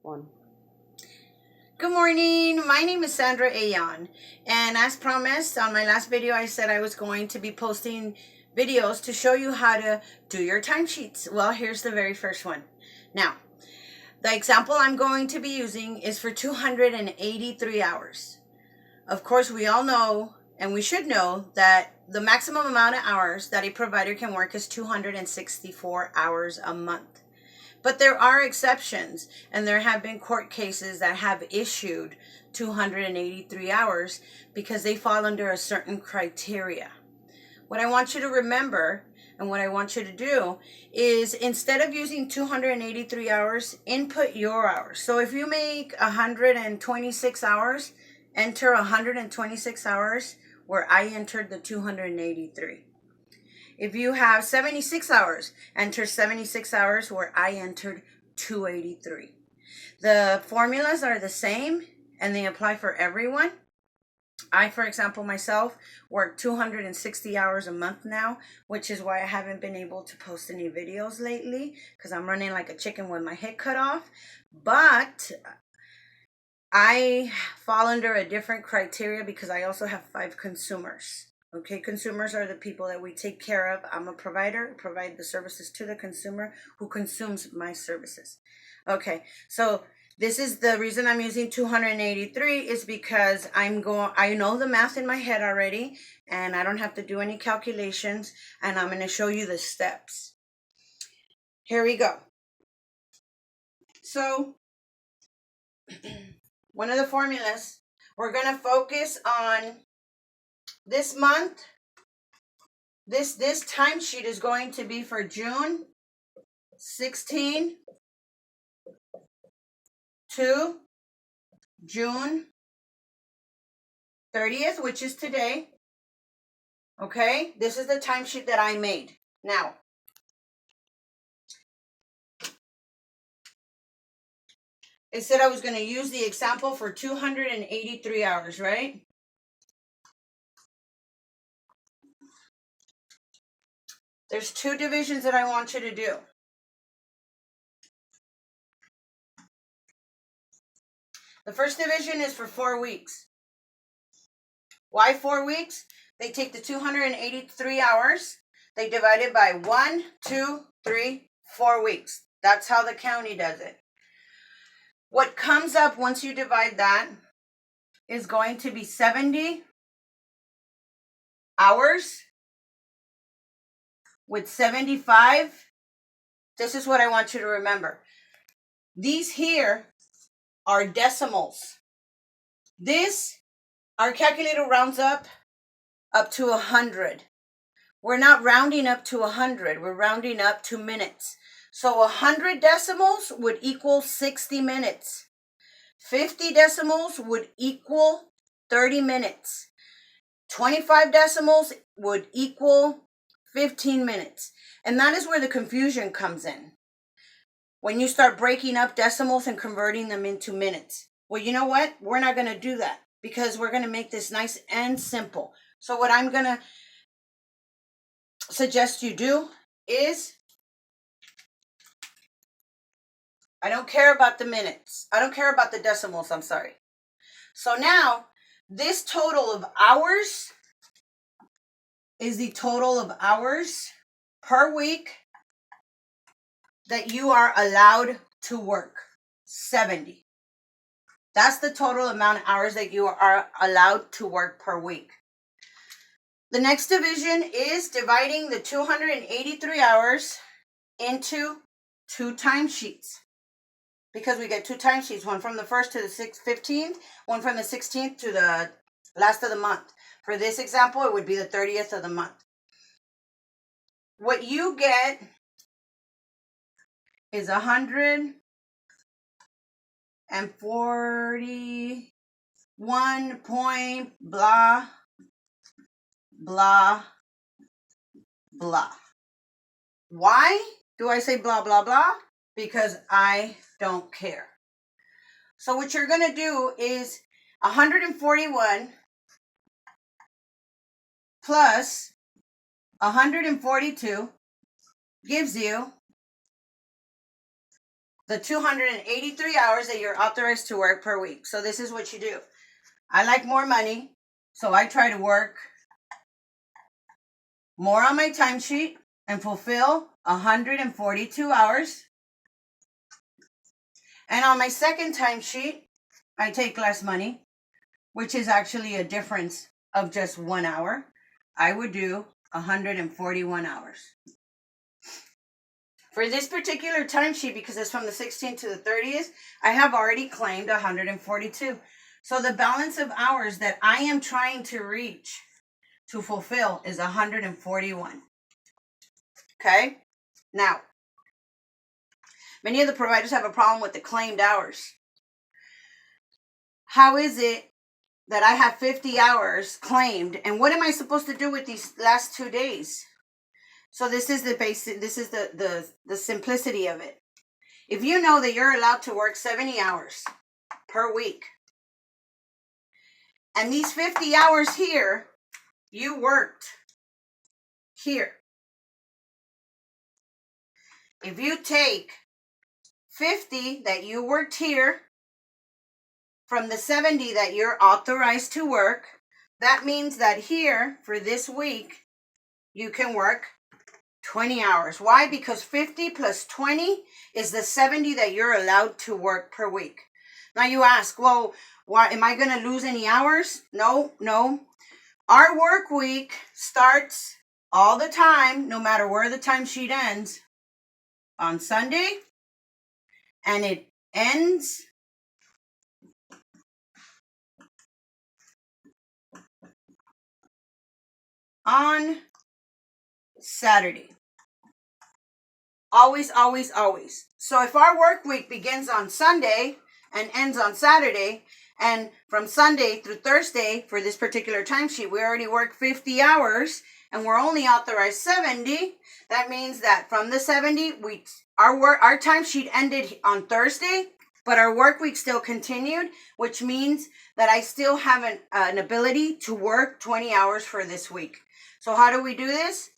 One. Good morning. My name is Sandra Ayon, and as promised on my last video, I said I was going to be posting videos to show you how to do your timesheets. Well, here's the very first one. Now, the example I'm going to be using is for 283 hours. Of course, we all know, and we should know, that the maximum amount of hours that a provider can work is 264 hours a month. But there are exceptions, and there have been court cases that have issued 283 hours because they fall under a certain criteria. What I want you to remember and what I want you to do is, instead of using 283 hours, input your hours. So if you make 126 hours, enter 126 hours where I entered the 283. If you have 76 hours, enter 76 hours where I entered 283. The formulas are the same and they apply for everyone. I, for example, myself work 260 hours a month now, which is why I haven't been able to post any videos lately, because I'm running like a chicken with my head cut off. But I fall under a different criteria because I also have 5 consumers. Okay, consumers are the people that we take care of. I'm a provider, provide the services to the consumer who consumes my services. Okay, so this is the reason I'm using 283 is because I know the math in my head already, and I don't have to do any calculations, and I'm going to show you the steps. Here we go. So one of the formulas, we're going to focus on this month. This timesheet is going to be for June 16 to June 30th, which is today. Okay, this is the timesheet that I made. Now, it said I was going to use the example for 283 hours, right? There's 2 divisions that I want you to do. The first division is for 4 weeks. Why 4 weeks? They take the 283 hours, they divide it by 1, 2, 3, 4 weeks. That's how the county does it. What comes up once you divide that is going to be 70 hours with 75. This is what I want you to remember. These here are decimals. Our calculator rounds up to 100. We're not rounding up to 100. We're rounding up to minutes. So 100 decimals would equal 60 minutes. 50 decimals would equal 30 minutes. 25 decimals would equal 15 minutes. And that is where the confusion comes in. When you start breaking up decimals and converting them into minutes. Well, you know what? We're not going to do that because we're going to make this nice and simple. So what I'm going to suggest you do is, I don't care about the minutes. I don't care about the decimals, I'm sorry. So now, this total of hours is the total of hours per week that you are allowed to work. 70. That's the total amount of hours that you are allowed to work per week. The next division is dividing the 283 hours into 2 timesheets. Because we get 2 timesheets, one from the 1st to the 15th, one from the 16th to the last of the month. For this example, it would be the 30th of the month. What you get is 141 point blah, blah, blah. Why do I say blah, blah, blah? Because I don't care. So what you're going to do is 141 plus 142 gives you the 283 hours that you're authorized to work per week. So this is what you do. I like more money, so I try to work more on my timesheet and fulfill 142 hours. And on my second timesheet, I take less money, which is actually a difference of just 1 hour. I would do 141 hours. For this particular timesheet, because it's from the 16th to the 30th, I have already claimed 142. So the balance of hours that I am trying to reach to fulfill is 141. Okay? Now, many of the providers have a problem with the claimed hours. How is it that I have 50 hours claimed, and what am I supposed to do with these last 2 days? So this is the basic, this is the simplicity of it. If you know that you're allowed to work 70 hours per week, and these 50 hours here, you worked here. If you take 50 that you worked here from the 70 that you're authorized to work, that means that here for this week, you can work 20 hours. Why? Because 50 plus 20 is the 70 that you're allowed to work per week. Now you ask, well, why am I going to lose any hours? No. Our work week starts all the time, no matter where the timesheet ends, on Sunday, and it ends on Saturday. Always, always, always. So if our work week begins on Sunday and ends on Saturday, and from Sunday through Thursday for this particular timesheet, we already worked 50 hours and we're only authorized 70. That means that from the 70, our timesheet ended on Thursday, but our work week still continued, which means that I still have an ability to work 20 hours for this week. So how do we do this?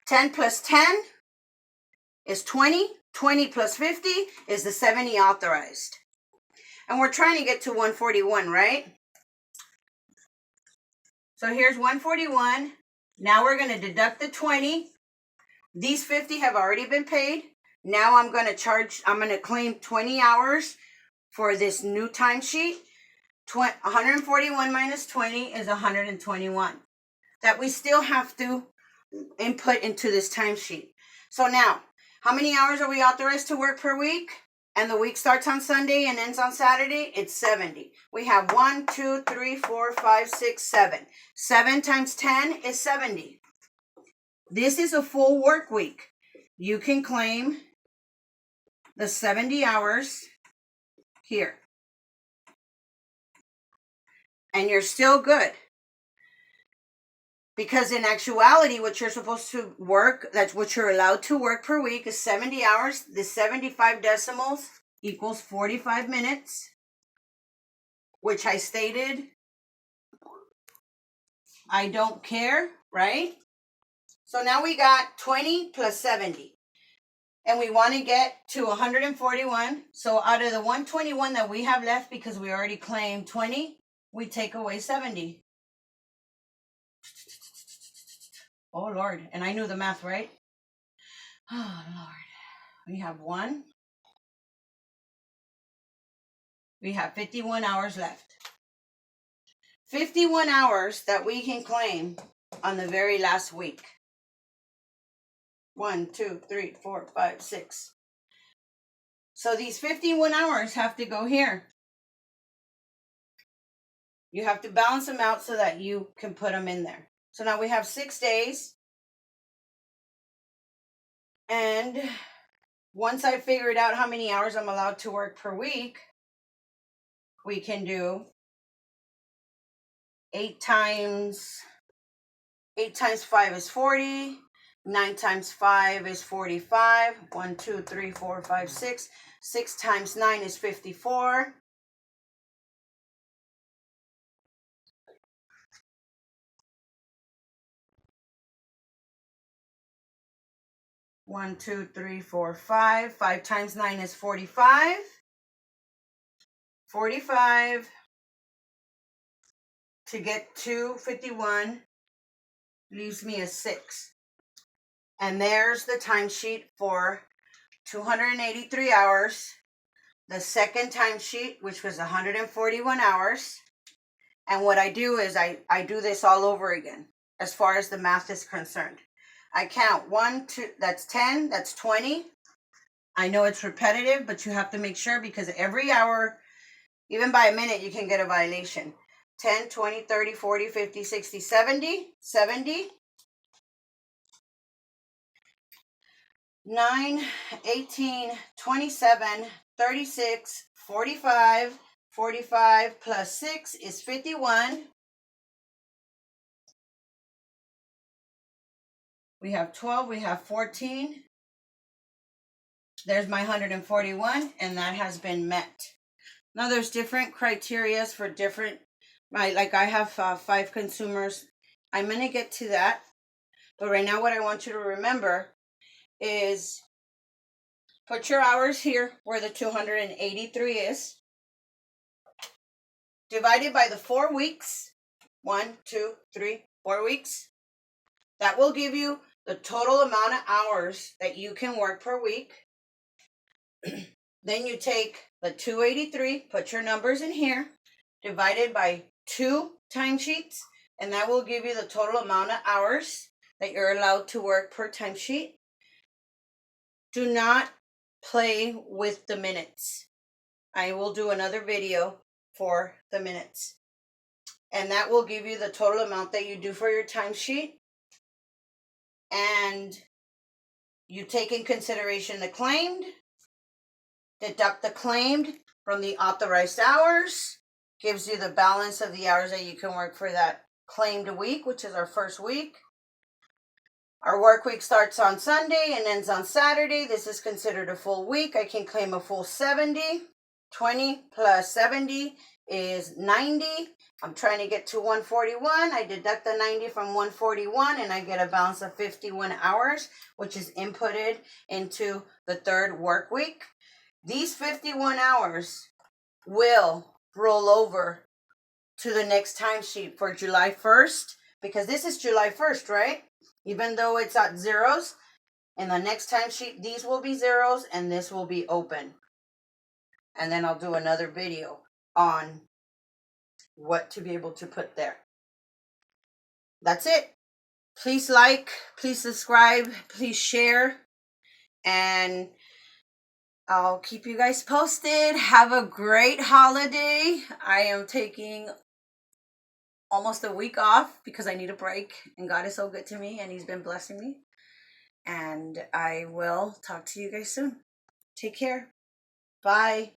10 plus 10 is 20. 20 plus 50 is the 70 authorized. And we're trying to get to 141, right? So here's 141. Now we're going to deduct the 20. These 50 have already been paid. Now I'm going to claim 20 hours for this new timesheet. 141 minus 20 is 121. That we still have to input into this timesheet. So now, how many hours are we authorized to work per week? And the week starts on Sunday and ends on Saturday? It's 70. We have 1, 2, 3, 4, 5, 6, 7. 7 times 10 is 70. This is a full work week. You can claim the 70 hours here. And you're still good. Because in actuality, what you're supposed to work, that's what you're allowed to work per week, is 70 hours. The 75 decimals equals 45 minutes, which I stated, I don't care, right? So now we got 20 plus 70. And we want to get to 141. So out of the 121 that we have left, because we already claimed 20, we take away 70. Oh, Lord. And I knew the math, right? Oh, Lord. We have 1. We have 51 hours left. 51 hours that we can claim on the very last week. 1, 2, 3, 4, 5, 6. So these 51 hours have to go here. You have to balance them out so that you can put them in there. So now we have 6 days. And once I figured out how many hours I'm allowed to work per week, we can do 8 times 5 is 40. 9 times 5 is 45. 1, 2, 3, 4, 5, 6. 6 times 9 is 54. 1, 2, 3, 4, 5. 5 times 9 is 45. 45 to get to 51 leaves me a 6. And there's the timesheet for 283 hours. The second timesheet, which was 141 hours. And what I do is I do this all over again as far as the math is concerned. I count 1, 2, that's 10, that's 20. I know it's repetitive, but you have to make sure because every hour, even by a minute, you can get a violation. 10, 20, 30, 40, 50, 60, 70, 70. 9, 18, 27, 36, 45. 45 plus 6 is 51. We have 12, we have 14. There's my 141, and that has been met. Now, there's different criterias for different, like I have 5 consumers. I'm going to get to that. But right now, what I want you to remember is put your hours here where the 283 is. Divided by the 4 weeks. 1, 2, 3, 4 weeks. That will give you the total amount of hours that you can work per week. Then you take the 283, put your numbers in here, divided by 2 timesheets, and that will give you the total amount of hours that you're allowed to work per timesheet. Do not play with the minutes. I will do another video for the minutes. And that will give you the total amount that you do for your timesheet. And you take in consideration the claimed, deduct the claimed from the authorized hours, gives you the balance of the hours that you can work for that claimed week, which is our first week. Our work week starts on Sunday and ends on Saturday. This is considered a full week. I can claim a full 70. 20 plus 70 is 90. I'm trying to get to 141. I deduct the 90 from 141 and I get a balance of 51 hours, which is inputted into the third work week. These 51 hours will roll over to the next timesheet for July 1st, because this is July 1st, right? Even though it's at zeros, in the next timesheet, these will be zeros and this will be open. And then I'll do another video on what to be able to put there. That's it. Please like, please subscribe, please share, and I'll keep you guys posted. Have a great holiday. I am taking almost a week off because I need a break, and God is so good to me and He's been blessing me. And I will talk to you guys soon. Take care. Bye.